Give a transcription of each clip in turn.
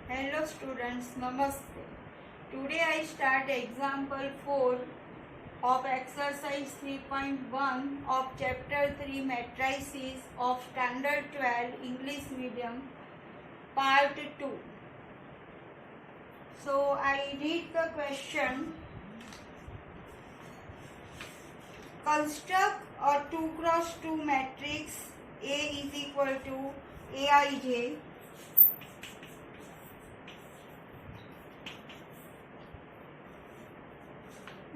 Hello students, Namaste. Today I start example 4 of exercise 3.1 of chapter 3 matrices of standard 12 English medium part 2. So I read the question. Construct a 2 cross 2 matrix A is equal to Aij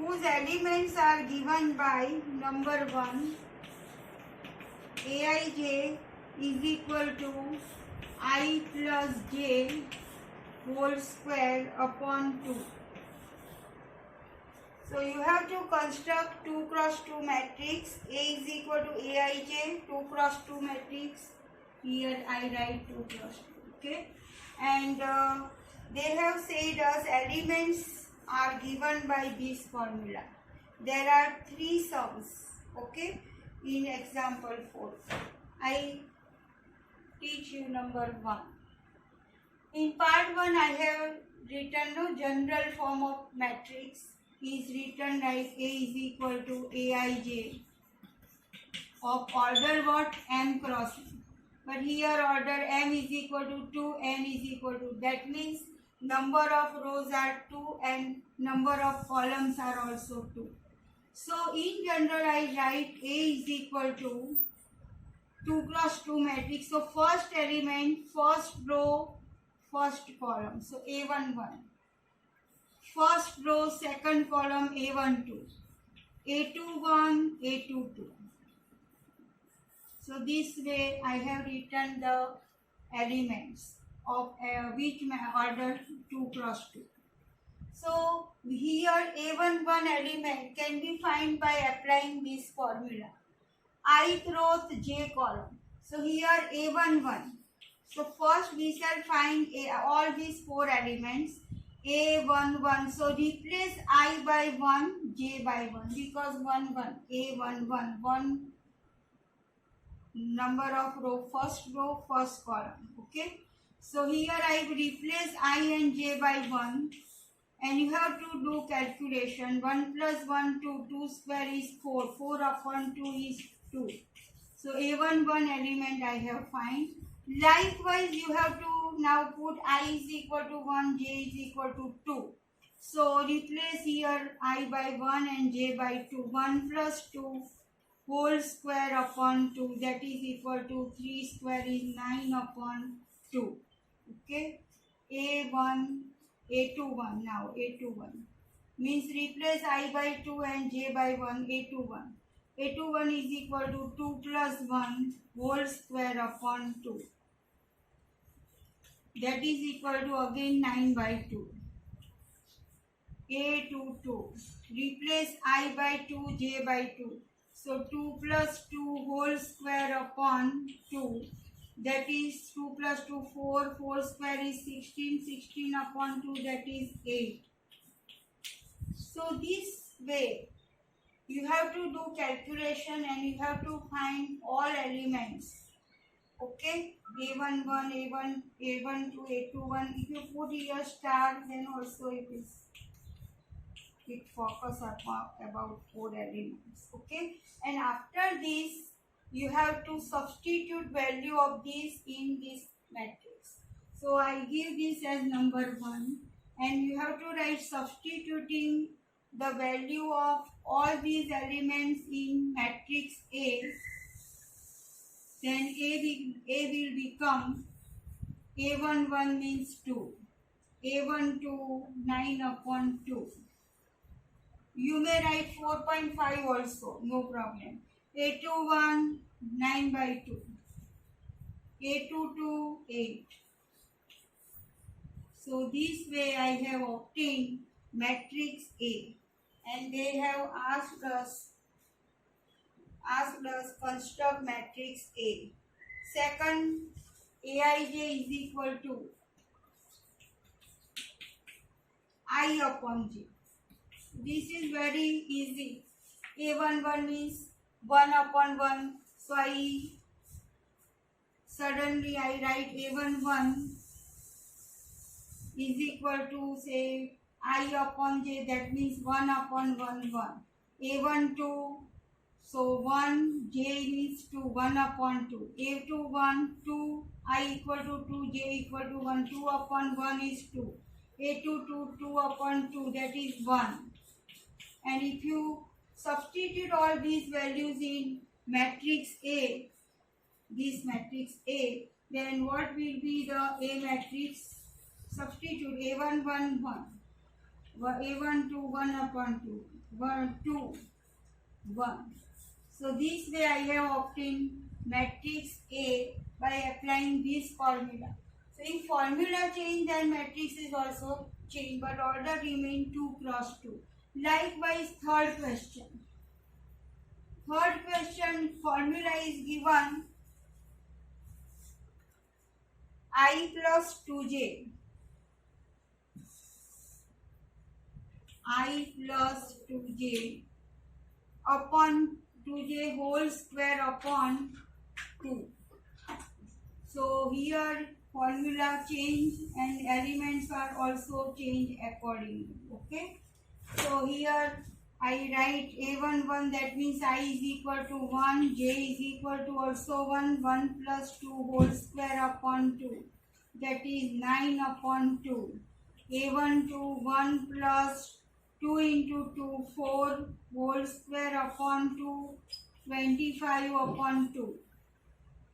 whose elements are given by number 1 Aij is equal to I plus j whole square upon 2. So you have to construct 2 cross 2 matrix. A is equal to Aij, 2 cross 2 matrix. Here I write 2 cross 2. Okay. And they have said us elements are given by this formula. There are 3 sums. Okay. In example 4. I teach you number 1. In part 1 I have written no general form of matrix is written like A is equal to Aij of order what? M cross n. But here order M is equal to 2, N is equal to, that means number of rows are 2 and number of columns are also 2. So in general I write A is equal to 2 cross 2 matrix. So first element, first row, first column. So A11. First row, second column A12. A21, A22. So this way I have written the elements of which order 2 cross 2. So here A11 element can be found by applying this formula. Ith row j column. So here A11. So first we shall find all these 4 elements. A11. So replace I by 1, j by 1 because 1, 1. A11. 1 number of row, first column. Okay. So here I replace I and j by 1. And you have to do calculation. 1 plus 1, 2. 2 square is 4. 4 upon 2 is 2. So A11 element I have find. Likewise, you have to now put I is equal to 1, j is equal to 2. So replace here I by 1 and j by 2. 1 plus 2 whole square upon 2, that is equal to 3 square is 9 upon 2. Okay. A21 now, A21 means replace I by 2 and j by 1, A21. A21 is equal to 2 plus 1 whole square upon 2. That is equal to again 9 by 2. A22. Replace I by 2, j by 2. So 2 plus 2 whole square upon 2. That is 2 plus 2, 4. 4 square is 16. 16 upon 2, that is 8. So this way you have to do calculation and you have to find all elements. Okay. A11, A1, A12, A21. If you put here star, then also it focus about 4 elements. Okay. And after this, you have to substitute value of this in this matrix. So I give this as number 1. And you have to write substituting the value of all these elements in matrix A. Then A will become A11 means 2. A12 9 upon 2. You may write 4.5 also, no problem. A21 9 by 2. A22 8. So this way I have obtained matrix A. And they have asked us construct matrix A. Second, Aij is equal to I upon j. This is very easy. A11 means 1 upon 1. So suddenly I write A11 is equal to say I upon j, that means 1 upon 1 1. A12, so 1, j means 2, 1 upon 2. A21, 2, I equal to 2, j equal to 1, 2 upon 1 is 2. A22, 2 upon 2, that is 1. And if you substitute all these values in matrix A, this matrix A, then what will be the A matrix? Substitute A1 1 1, A1 2 1 upon 2, 1 2 1. So this way I have obtained matrix A by applying this formula. So if formula change, then matrix is also change, but order remain 2 cross 2. Likewise, third question. Third question, formula is given I plus 2j. I plus 2j upon 2j whole square upon 2. So here formula change and elements are also changed accordingly. Okay. So here I write A11, that means I is equal to 1, j is equal to also 1, 1 plus 2 whole square upon 2, that is 9 upon 2. A12, 1 plus 2 into 2, 4 whole square upon 2, 25 upon 2.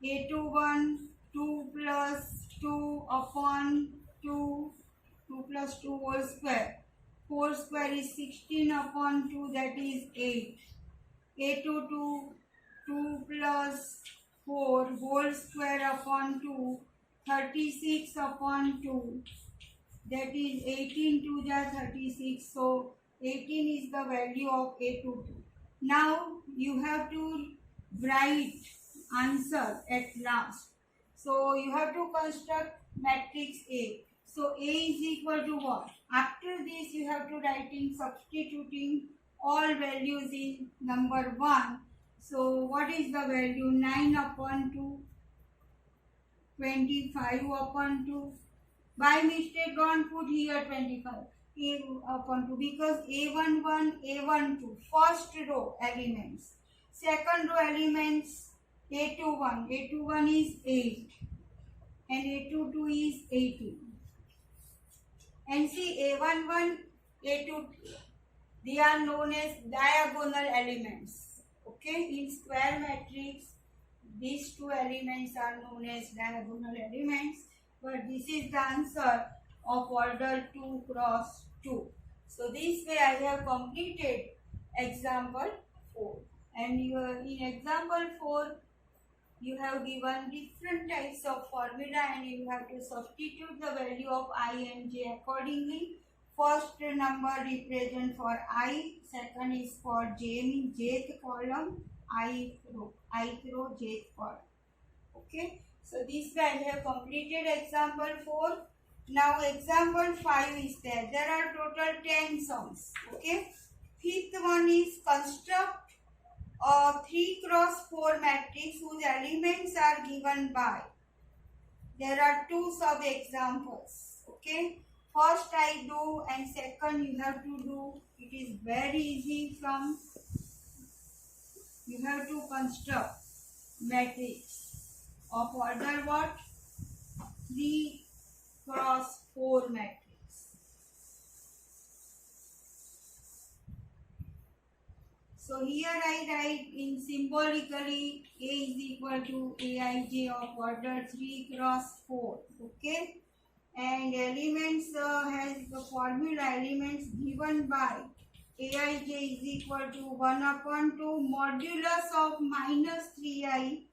A21, 2 plus 2 upon 2, 2 plus 2 whole square. 4 square is 16 upon 2, that is 8. A22, 2 plus 4 whole square upon 2, 36 upon 2, that is 18 to the 36. So 18 is the value of A22. Now you have to write answer at last. So you have to construct matrix A. So A is equal to what? After this you have to write in substituting all values in number 1. So what is the value? 9 upon 2, 25 upon 2. By mistake don't put here 25 upon 2 because A11, A12 first row elements. Second row elements A21. A21 is 8 and A22 is 18. And see A11, A22, they are known as diagonal elements. Okay, in square matrix, these two elements are known as diagonal elements. But this is the answer of order 2 cross 2. So this way I have completed example 4. And in example 4, you have given different types of formula and you have to substitute the value of I and j accordingly. First number represent for I, second is for j, means jth column, ith row, jth column. Okay, so this way I have completed example 4. Now example 5 is there. There are total 10 sums. Okay, fifth one is construct a 3 cross 4 matrix whose elements are given by. There are 2 sub examples. Okay, first I do and second you have to do. It is very easy. From you have to construct matrix of order what? 3 cross 4 matrix. So here I write in symbolically A is equal to Aij of order 3 cross 4. Okay, and elements has the formula elements given by Aij is equal to 1 upon 2 modulus of minus 3i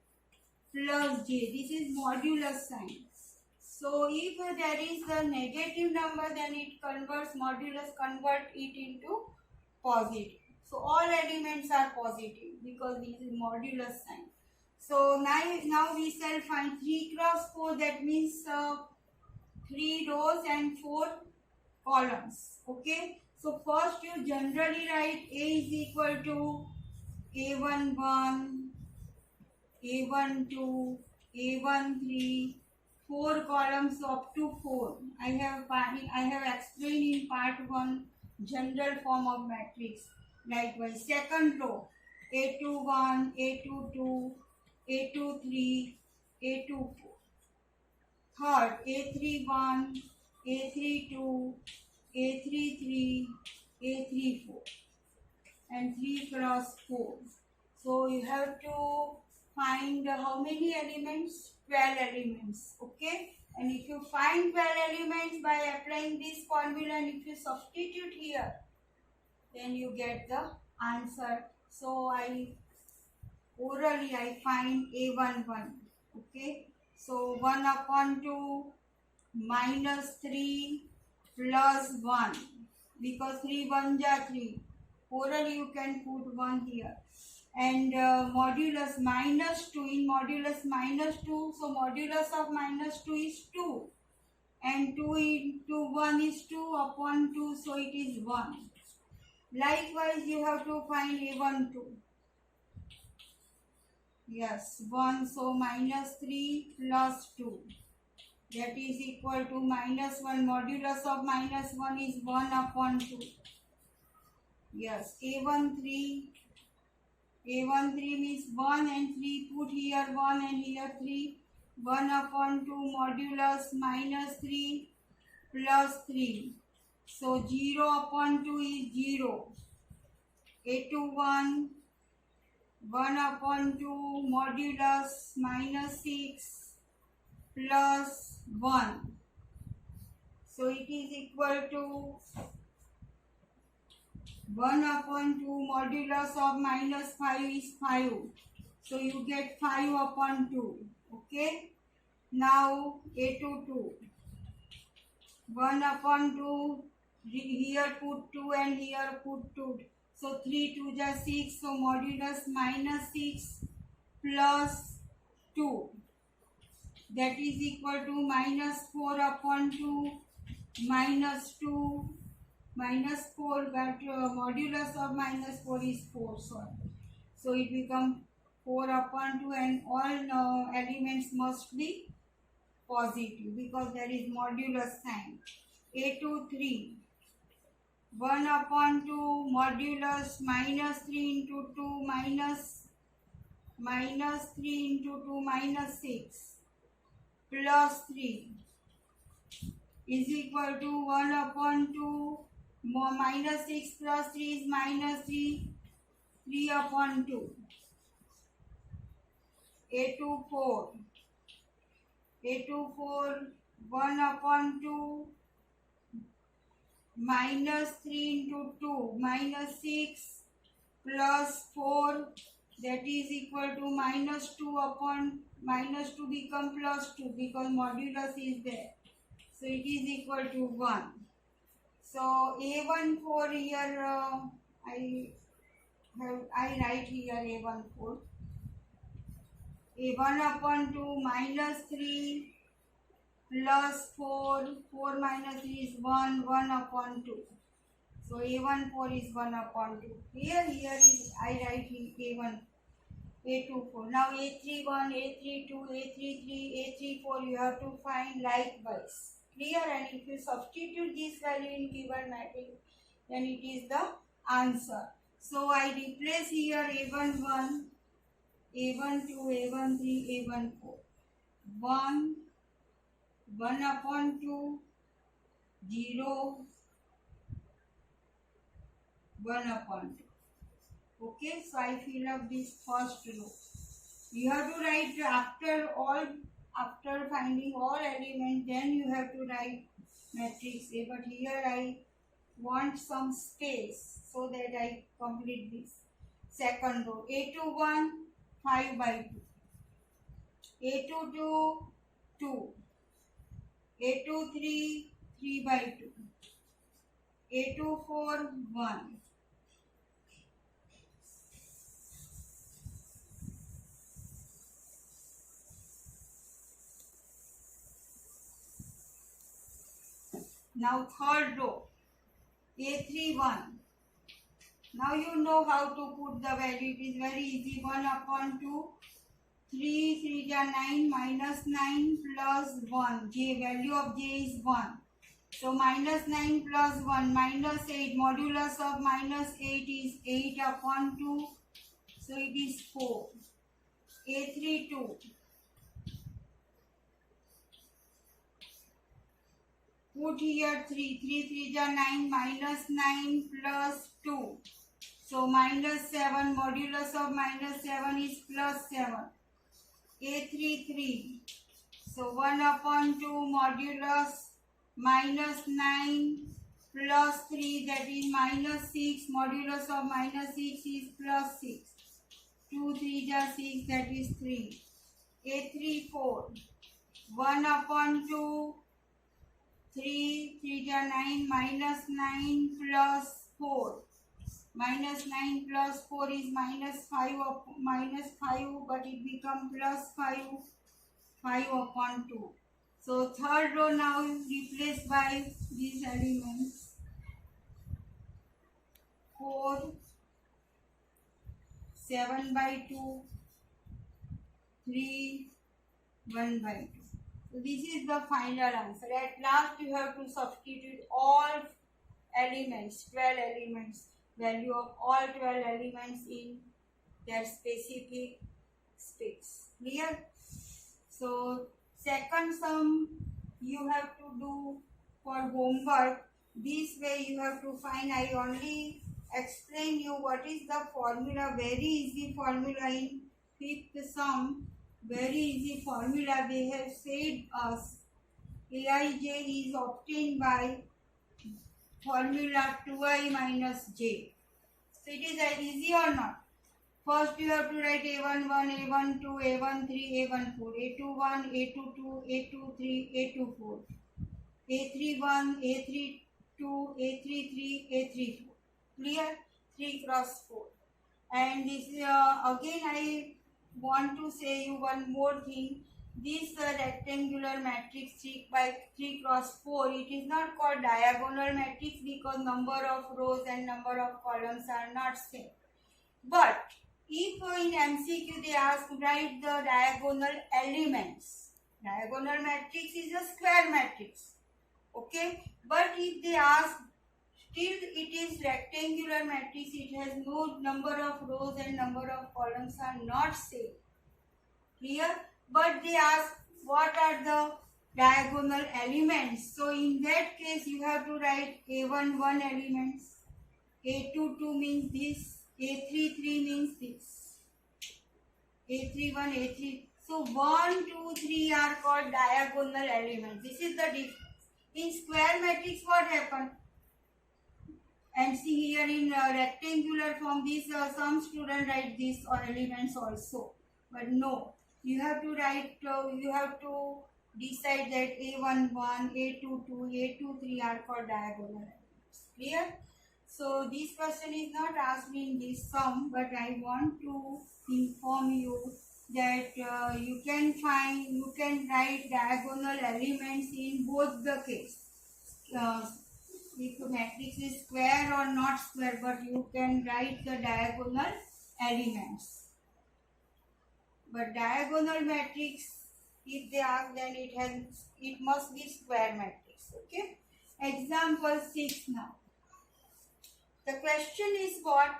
plus j. This is modulus sign. So if there is a negative number, then it converts, modulus convert it into positive. So all elements are positive because this is modulus sign. So now we shall find 3 cross 4, that means 3 rows and 4 columns. Okay, so first you generally write A is equal to A11, A12, A13, 4 columns up to 4. I have explained in part 1 general form of matrix. Likewise, second row A21, A22, A23, A24. Third A31, A32, A33, A34, and 3 cross 4. So you have to find how many elements? 12 elements. Okay, and if you find 12 elements by applying this formula, and if you substitute here, then you get the answer. So orally I find A11. Okay, so 1 upon 2 minus 3 plus 1, because 3 1 ja 3. Orally you can put 1 here. And modulus minus 2, in modulus minus 2, so modulus of minus 2 is 2, and 2 into 1 is 2 upon 2, so it is 1. Likewise you have to find A12. Yes, 1, so minus 3 plus 2, that is equal to minus 1. Modulus of minus 1 is 1 upon 2. Yes, A13 means 1 and 3, put here 1 and here 3. 1 upon 2 modulus minus 3 plus 3. So 0 upon 2 is 0. A21, 1 upon 2 modulus minus 6 plus 1. So it is equal to 1 upon 2 modulus of minus 5 is 5. So you get 5 upon 2. Okay. Now A22. 1 upon 2. Here put 2 and here put 2. So 3 2 ja 6. So modulus minus 6 plus 2. That is equal to minus 4 upon 2 minus 2 minus 4, but modulus of minus 4 is 4, sorry. So it becomes 4 upon 2, and all elements must be positive because there is modulus sign. A23, 1 upon 2 modulus minus 3 into 2 minus 3 into 2 minus 6 plus 3 is equal to 1 upon 2 minus 6 plus 3 is minus 3, 3 upon 2. A24, 1 upon 2 minus 3 into 2 minus 6 plus 4, that is equal to minus 2 upon minus 2 become plus 2 because modulus is there. So it is equal to 1. So A14 here I write here A14. A1 upon 2 minus 3 plus 4. 4 minus 3 is 1. 1 upon 2. So A14 is 1 upon 2. Here is I write A1. A24. Now A31, A32, A33, A34 you have to find likewise. Clear? And if you substitute this value in given matrix, then it is the answer. So I replace here A11, A12, A13, A14. 1 upon 2, 0, 1 upon 2. Okay, so I fill up this first row. You have to write after finding all elements, then you have to write matrix A. But here I want some space so that I complete this. Second row, A21, 5 by 2. A22, 2. A23, 3 by 2. A24, 1. Now third row, A31. Now you know how to put the value. It is very easy. 1 upon 2, 3 3 are 9 minus 9 plus 1. J value of J is 1. So minus 9 plus 1 minus 8. Modulus of minus 8 is 8 upon 2. So it is 4. A3 2. Put here 3. 3 3 are 9 minus 9 plus 2. So minus 7. Modulus of minus 7 is plus 7. A3 3. So 1 upon 2 modulus minus 9 plus 3, that is minus 6. Modulus of minus 6 is plus 6. 2 3 are 6, that is 3. A3 4. 1 upon 2, 3 3 are 9 minus 9 plus 4. Minus 9 plus 4 is minus 5 minus 5, but it becomes plus 5. 5 upon 2. So third row now is replaced by these elements. 4, 7 by 2, 3, 1 by 2. So this is the final answer. At last you have to substitute all elements, 12 elements, value of all 12 elements in their specific space. Clear? So second sum you have to do for homework. This way you have to find. I only explain you what is the formula. Very easy formula in fifth sum. Very easy formula. They have said us Aij is obtained by formula 2i minus j. So it is easy or not? First you have to write A11, A12, A13, A14, A21, A22, A23, A24, A31, A32, A33, A34. Clear? 3 cross 4. And this again I want to say you one more thing. This rectangular matrix 3 by 3 cross 4, it is not called diagonal matrix because number of rows and number of columns are not same. But if in MCQ they ask write the diagonal elements, diagonal matrix is a square matrix, okay? But if they ask still it is rectangular matrix, it has no number of rows and number of columns are not same. Clear? But they ask what are the diagonal elements. So in that case you have to write A11 elements, A22 means this, A33 means this, A31, A3. So 1, 2, 3 are called diagonal elements. This is the difference. In square matrix what happened? And see here in rectangular form, this some student write these elements also. But no, you have to write, you have to decide that A11, A22, A23 are called diagonal elements. Clear? So this question is not asked in this sum, but I want to inform you that you can write diagonal elements in both the case. If the matrix is square or not square, but you can write the diagonal elements. But diagonal matrix, if they ask, then it must be square matrix. Okay. Example 6 now. The question is what?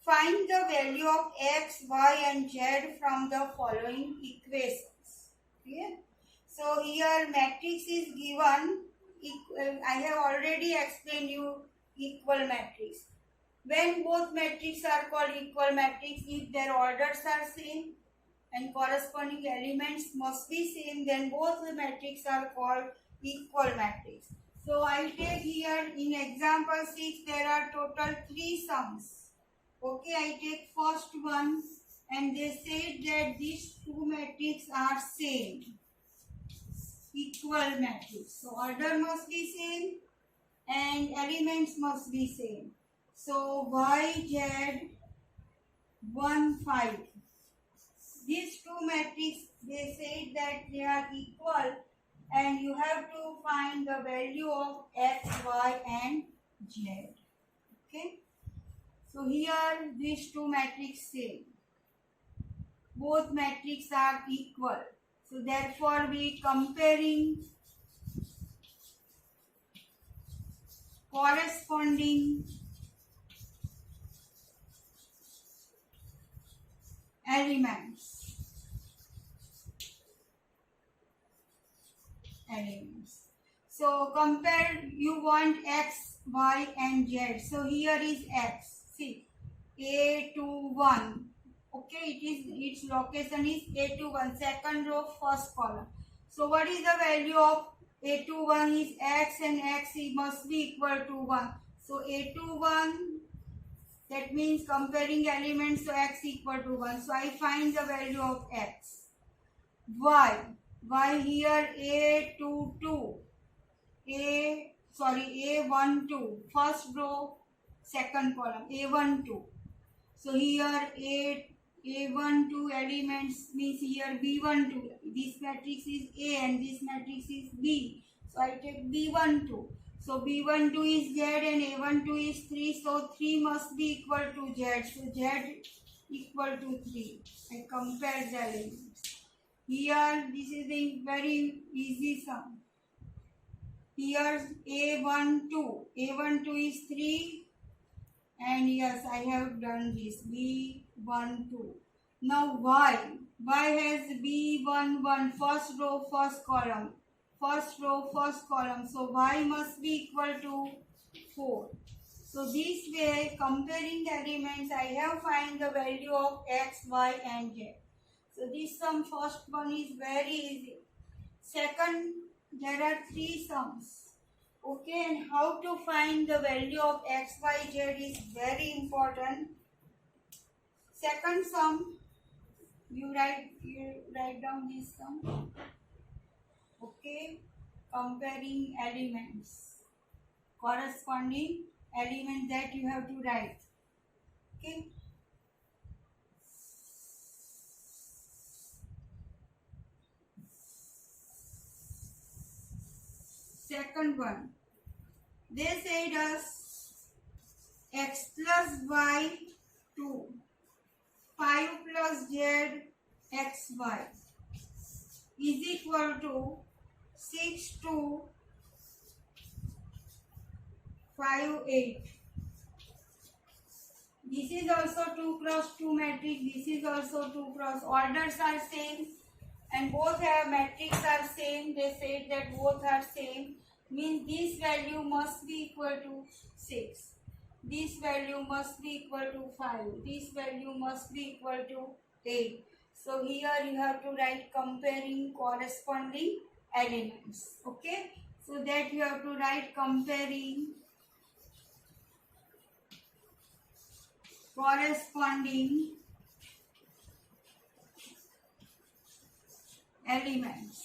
Find the value of x, y and z from the following equations. Okay. So here matrix is given. I have already explained you equal matrix. When both matrices are called equal matrix, if their orders are same and corresponding elements must be same, then both the matrices are called equal matrix. So I take here in example 6 there are total 3 sums. Okay, I take first one and they said that these two matrices are same. Equal matrix. So order must be same and elements must be same. So y, z, 1, 5. These two matrices, they said that they are equal and you have to find the value of x, y and z. Okay. So here these two matrices same. both matrices are equal. So therefore we comparing corresponding elements. So compare, you want x, y and z. So here is x. See, A21. Okay, its location is A21, second row, first column. So what is the value of A21 is x, and x must be equal to 1. So A21, that means comparing elements, so x equal to 1. So I find the value of x. Y here A22. A12, first row, second column, A12. So here A12 elements means here B12. This matrix is A and this matrix is B. So I take B12. So B12 is Z and A12 is 3. So 3 must be equal to Z. So Z equal to 3. I compare the elements. Here this is a very easy sum. Here A12 is 3, and yes, I have done this, B12. Now Y has B11, first row, first column, so Y must be equal to 4. So this way, comparing the elements, I have find the value of x, y and z. So this sum, first one is very easy. Second, there are 3 sums. Okay, and how to find the value of x, y, z is very important. Second sum, you write down this sum. Okay, comparing elements, corresponding element that you have to write. Okay. Second one, they said us x plus y 2, 5 plus z xy is equal to 6 to 5 8. This is also 2 cross 2 matrix. This is also 2 cross. Orders are same and both have matrix are same. They said that both are same. Means this value must be equal to 6. This value must be equal to 5. This value must be equal to 8. So here you have to write comparing corresponding elements. Okay. So that you have to write comparing corresponding elements.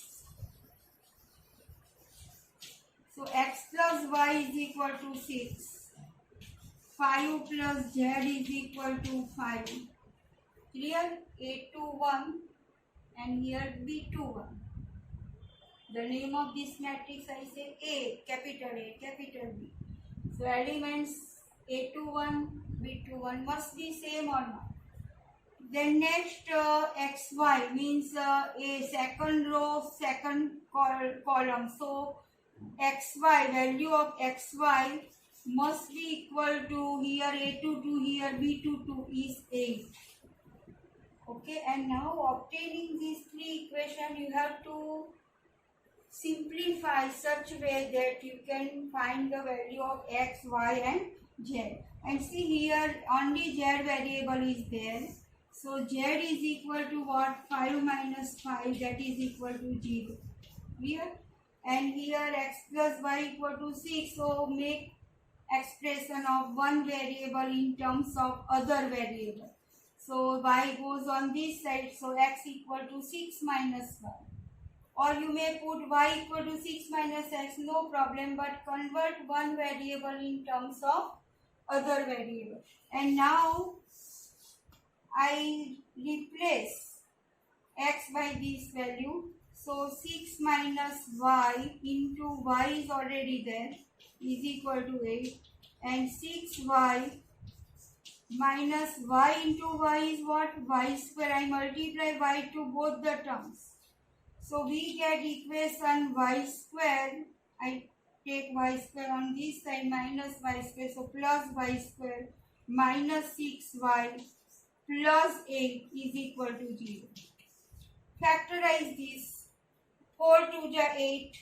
So x plus y is equal to 6. 5 plus z is equal to 5. Clear? A21 and here B21. The name of this matrix I say A, capital B. So elements A21, B21 must be same or not. Then next xy means a second row, second column. So xy, value of xy must be equal to here A22, here B22 is 8. Okay, and now obtaining these 3 equations, you have to simplify such way that you can find the value of x, y and z. And see here only z variable is there. So z is equal to what? 5 minus 5, that is equal to 0. Clear? And here x plus y equal to 6. So make expression of one variable in terms of other variable. So y goes on this side. So x equal to 6 minus 1. Or you may put y equal to 6 minus x, no problem, but convert one variable in terms of other variable. And now I replace x by this value. So 6 minus y into y is already there is equal to 8, and 6y minus y into y is what? Y square. I multiply y to both the terms. So we get equation y square. I take y square on this side minus y square. So plus y square minus 6y plus 8 is equal to 0. Factorize this. 4 to the 8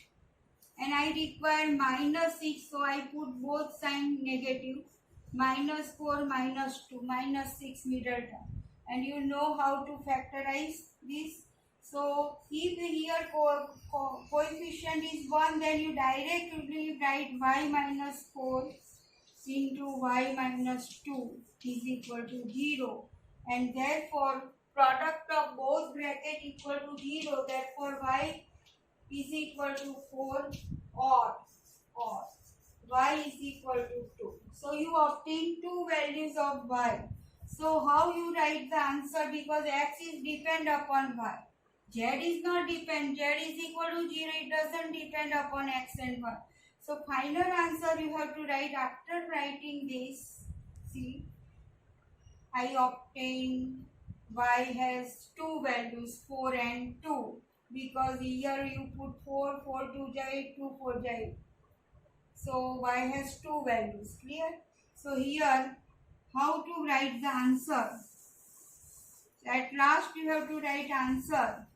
and I require minus 6, so I put both sign negative. Minus 4 minus 2 minus 6 middle term, and you know how to factorize this. So if here coefficient is 1, then you directly write y minus 4 into y minus 2 is equal to 0, and therefore product of both bracket equal to 0, therefore y is equal to 4 or y is equal to 2. So you obtain two values of y. So how you write the answer, because x is depend upon y. Z is not depend, z is equal to 0, it doesn't depend upon x and y. So final answer you have to write after writing this. See, I obtain y has two values 4 and 2, because here you put 4, 4 to 8, 2 4 8. So y has two values. Clear? So here how to write the answer? At last you have to write answer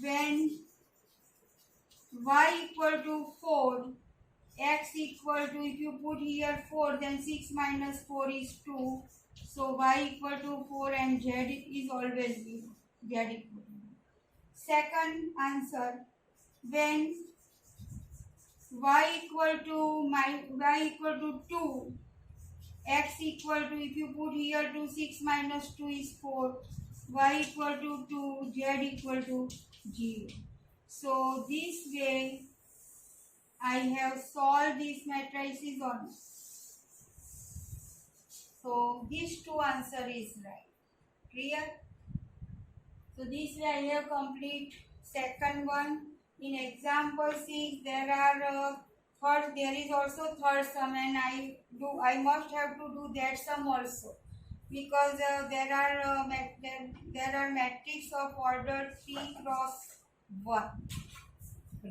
when y equal to 4, x equal to, if you put here 4, then 6 minus 4 is 2. So y equal to 4 and z is always 0. Z equal to 0. Second answer, when y equal to 2, x equal to, if you put here 2, 6 minus 2 is 4, y equal to 2, z equal to 0. So this way I have solved these matrices on. So these two answer is right. Clear? So this way I have complete second one. In example 6 there are there is also third sum, and I must have to do that sum also, because there are matrix of order 3 cross 1.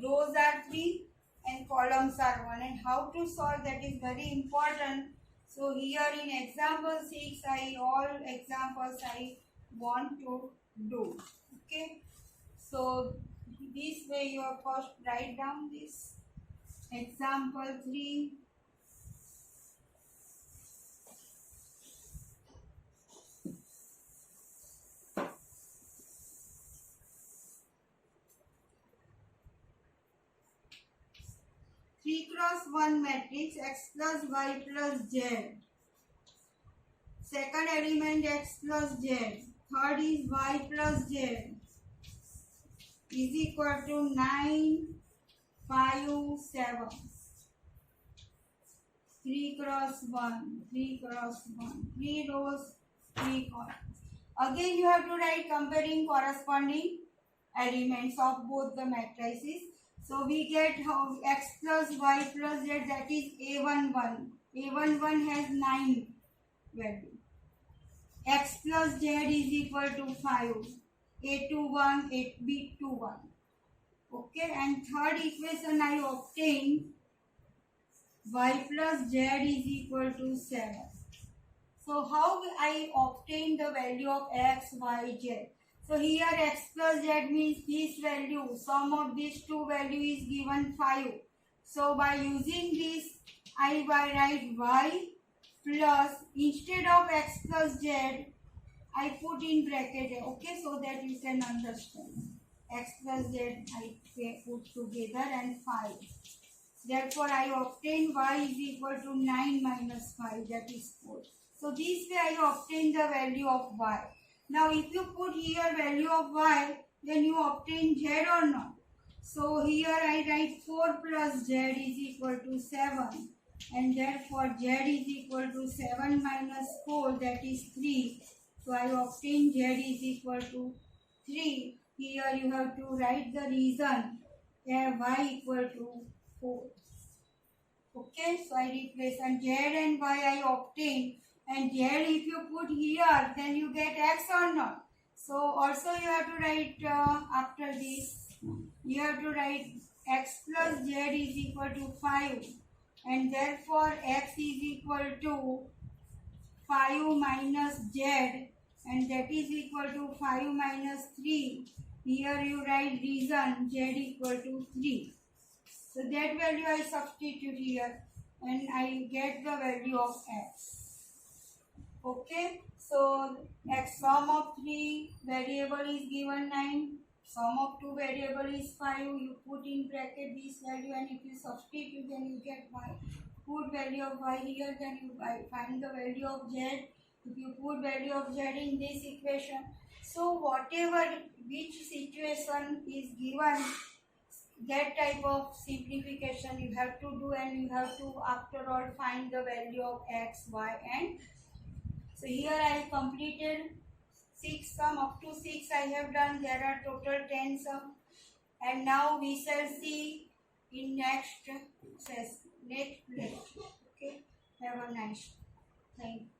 Rows are 3 and columns are 1, and how to solve that is very important. So here in example 6 all examples I want to do. Okay, so this way you are first write down this example 3. Three cross 1 matrix x plus y plus z. Second element x plus z. Third is y plus z is equal to 9, 5, 7. 3 cross 1, 3 cross 1, 3 rows, 3 columns. Again you have to write comparing corresponding elements of both the matrices. So we get how x plus y plus z, that is A11. A11 has 9 value. X plus z is equal to 5. A21, B21. Okay, and third equation I obtain y plus z is equal to 7. So how I obtain the value of x, y, z? So here x plus z means this value, sum of these two values is given 5. So by using this I write y plus, instead of x plus z I put in bracket, okay, so that you can understand. X plus z I put together and 5. Therefore I obtain y is equal to 9 minus 5, that is 4. So this way I obtain the value of y. Now if you put here value of y, then you obtain z or not. So here I write 4 plus z is equal to 7, and therefore z is equal to 7 minus 4, that is 3. So I obtain z is equal to 3. Here you have to write the reason, y equal to 4. Okay, so I replace, and z and y I obtain and z if you put here, then you get x or not. So also you have to write after this, you have to write x plus z is equal to 5, and therefore x is equal to 5 minus z, and that is equal to 5 minus 3. Here you write reason z equal to 3. So that value I substitute here and I get the value of x. Okay, so x sum of 3 variable is given 9, sum of 2 variable is 5. You put in bracket this value, and if you substitute then you get y. Put value of y here, then you find the value of z. If you put value of z in this equation, so whatever which situation is given, that type of simplification you have to do, and you have to after all find the value of x, y, and so here I have completed 6 sum. Up to 6 I have done. There are total 10 sum, and now we shall see in next lecture. Okay, have a nice. Thank you.